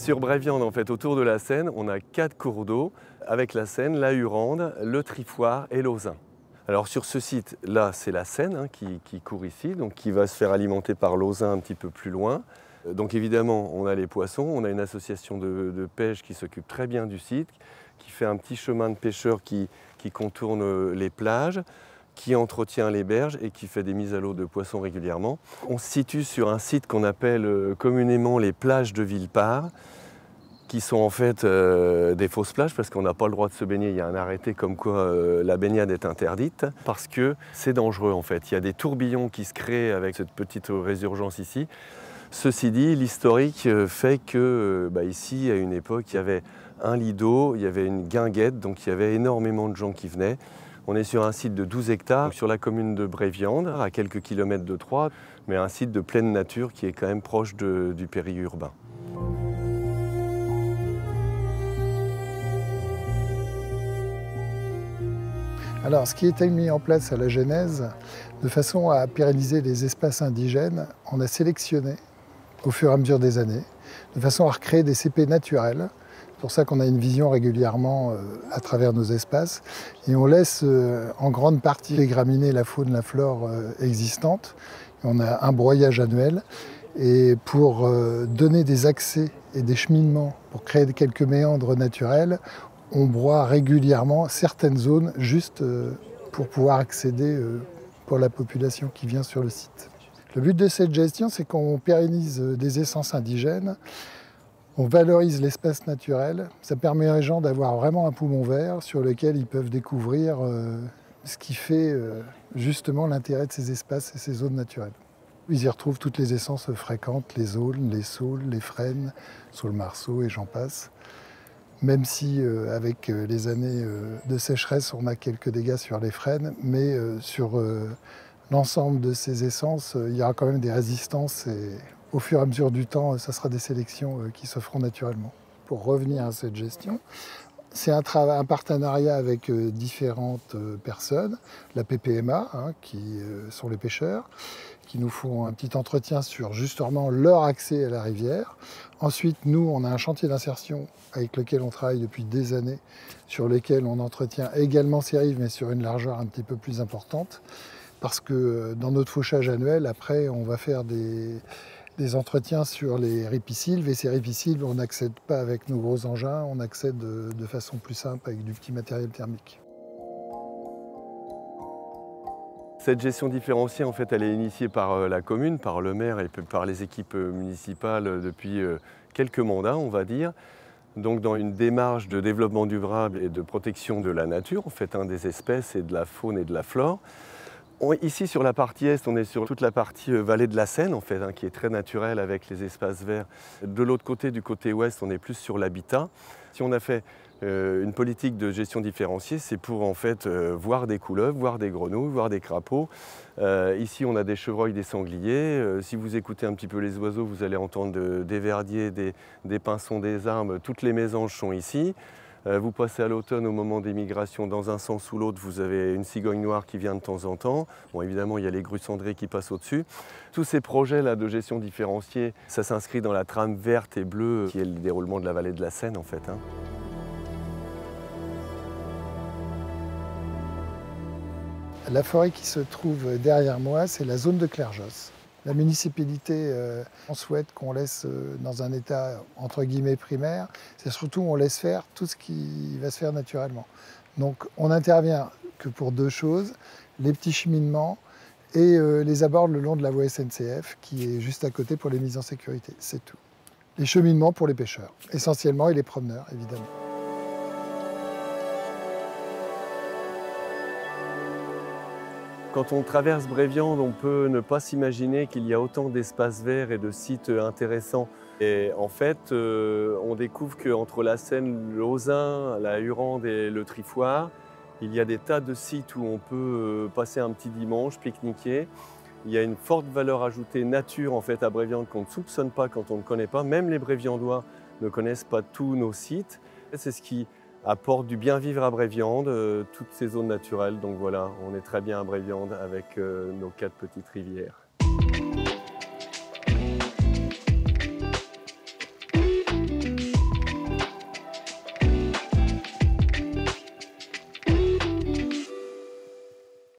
Sur Bréviande, en fait, autour de la Seine, on a 4 cours d'eau avec la Seine, la Hurande, le Triffoir et l'Auzin. Alors sur ce site-là, c'est la Seine qui court ici, donc qui va se faire alimenter par l'Auzin un petit peu plus loin. Donc évidemment, on a les poissons, on a une association de pêche qui s'occupe très bien du site, qui fait un petit chemin de pêcheurs qui contourne les plages, qui entretient les berges et qui fait des mises à l'eau de poissons régulièrement. On se situe sur un site qu'on appelle communément les plages de Villepart, qui sont en fait des fausses plages parce qu'on n'a pas le droit de se baigner. Il y a un arrêté comme quoi la baignade est interdite parce que c'est dangereux en fait. Il y a des tourbillons qui se créent avec cette petite résurgence ici. Ceci dit, l'historique fait que ici, à une époque, il y avait un lit d'eau, il y avait une guinguette, donc il y avait énormément de gens qui venaient. On est sur un site de 12 hectares, sur la commune de Bréviande, à quelques kilomètres de Troyes, mais un site de pleine nature qui est quand même proche du périurbain. Alors, ce qui était mis en place à la Genèse, de façon à pérenniser les espaces indigènes, on a sélectionné au fur et à mesure des années, de façon à recréer des CP naturels. C'est pour ça qu'on a une vision régulièrement à travers nos espaces. Et on laisse en grande partie les graminées, la faune, la flore existantes. On a un broyage annuel. Et pour donner des accès et des cheminements, pour créer quelques méandres naturels, on broie régulièrement certaines zones juste pour pouvoir accéder pour la population qui vient sur le site. Le but de cette gestion, c'est qu'on pérennise des essences indigènes, on valorise l'espace naturel, ça permet aux gens d'avoir vraiment un poumon vert sur lequel ils peuvent découvrir ce qui fait justement l'intérêt de ces espaces et ces zones naturelles. Ils y retrouvent toutes les essences fréquentes, les aulnes, les saules, les frênes, saule-marceau et j'en passe. Même si avec les années de sécheresse, on a quelques dégâts sur les frênes, mais sur l'ensemble de ces essences, il y aura quand même des résistances et au fur et à mesure du temps, ça sera des sélections qui se feront naturellement. Pour revenir à cette gestion, c'est un partenariat avec différentes personnes, la PPMA, qui sont les pêcheurs, qui nous font un petit entretien sur justement leur accès à la rivière. Ensuite, nous, on a un chantier d'insertion avec lequel on travaille depuis des années, sur lequel on entretient également ces rives, mais sur une largeur un petit peu plus importante, parce que dans notre fauchage annuel, après, on va faire des entretiens sur les ripisylves, et ces ripisylves, on n'accède pas avec nos gros engins, on accède de façon plus simple avec du petit matériel thermique. Cette gestion différenciée, en fait, elle est initiée par la commune, par le maire et par les équipes municipales depuis quelques mandats, on va dire. Donc dans une démarche de développement durable et de protection de la nature, en fait, des espèces et de la faune et de la flore. Ici, sur la partie est, on est sur toute la partie vallée de la Seine, en fait, qui est très naturelle avec les espaces verts. De l'autre côté, du côté ouest, on est plus sur l'habitat. Si on a fait une politique de gestion différenciée, c'est pour en fait voir des couleuvres, voir des grenouilles, voir des crapauds. Ici, on a des chevreuils, des sangliers. Si vous écoutez un petit peu les oiseaux, vous allez entendre des verdiers, des pinsons, des arbres. Toutes les mésanges sont ici. Vous passez à l'automne au moment des migrations, dans un sens ou l'autre, vous avez une cigogne noire qui vient de temps en temps. Bon, évidemment, il y a les grues cendrées qui passent au-dessus. Tous ces projets-là de gestion différenciée, ça s'inscrit dans la trame verte et bleue qui est le déroulement de la vallée de la Seine, en fait. La forêt qui se trouve derrière moi, c'est la zone de Clergeos. La municipalité, on souhaite qu'on laisse dans un état entre guillemets primaire, c'est surtout on laisse faire tout ce qui va se faire naturellement. Donc on n'intervient que pour deux choses, les petits cheminements et les abords le long de la voie SNCF qui est juste à côté pour les mises en sécurité, c'est tout. Les cheminements pour les pêcheurs, essentiellement, et les promeneurs, évidemment. Quand on traverse Bréviande, on peut ne pas s'imaginer qu'il y a autant d'espaces verts et de sites intéressants. Et en fait, on découvre qu'entre la Seine, l'Auzin, la Hurande et le Triffoir, il y a des tas de sites où on peut passer un petit dimanche, pique-niquer. Il y a une forte valeur ajoutée nature en fait à Bréviande qu'on ne soupçonne pas quand on ne connaît pas. Même les Bréviandois ne connaissent pas tous nos sites. C'est ce qui apporte du bien vivre à Bréviande, toutes ces zones naturelles. Donc voilà, on est très bien à Bréviande avec nos 4 petites rivières.